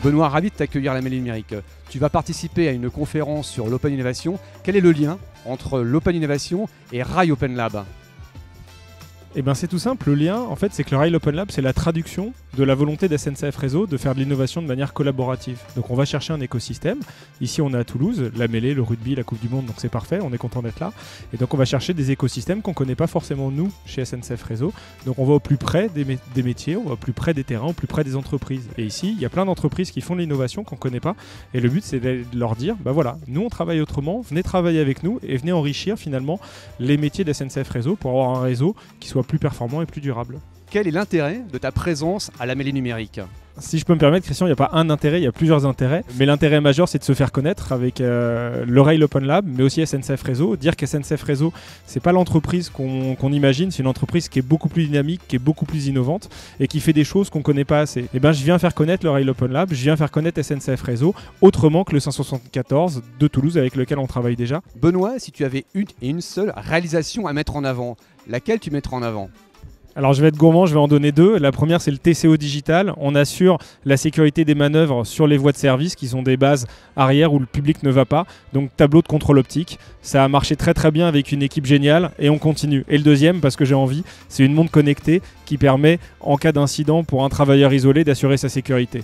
Benoît, ravi de t'accueillir à la Mêlée Numérique. Tu vas participer à une conférence sur l'Open Innovation. Quel est le lien entre l'Open Innovation et Rail Open Lab ? Eh ben c'est tout simple, le lien en fait c'est que le Rail Open Lab c'est la traduction de la volonté d'SNCF Réseau de faire de l'innovation de manière collaborative. Donc on va chercher un écosystème, ici on est à Toulouse, la mêlée, le rugby, la Coupe du Monde, donc c'est parfait, on est content d'être là. Et donc on va chercher des écosystèmes qu'on ne connaît pas forcément nous chez SNCF Réseau. Donc on va au plus près des métiers, on va au plus près des terrains, au plus près des entreprises. Et ici il y a plein d'entreprises qui font de l'innovation qu'on ne connaît pas. Et le but c'est de leur dire, bah voilà, nous on travaille autrement, venez travailler avec nous et venez enrichir finalement les métiers de SNCF Réseau pour avoir un réseau qui soit plus performant et plus durable. Quel est l'intérêt de ta présence à la Mêlée Numérique ? Si je peux me permettre, Christian, il n'y a pas un intérêt, il y a plusieurs intérêts. Mais l'intérêt majeur, c'est de se faire connaître avec le Rail Open Lab, mais aussi SNCF Réseau. Dire qu'SNCF Réseau, c'est pas l'entreprise qu'on imagine, c'est une entreprise qui est beaucoup plus dynamique, qui est beaucoup plus innovante et qui fait des choses qu'on ne connaît pas assez. Et ben, je viens faire connaître le Rail Open Lab, je viens faire connaître SNCF Réseau autrement que le 574 de Toulouse avec lequel on travaille déjà. Benoît, si tu avais une seule réalisation à mettre en avant, laquelle tu mettrais en avant ? Alors je vais être gourmand, je vais en donner deux. La première c'est le TCO digital. On assure la sécurité des manœuvres sur les voies de service qui sont des bases arrière où le public ne va pas. Donc tableau de contrôle optique. Ça a marché très très bien avec une équipe géniale et on continue. Et le deuxième, parce que j'ai envie, c'est une montre connectée qui permet en cas d'incident pour un travailleur isolé d'assurer sa sécurité.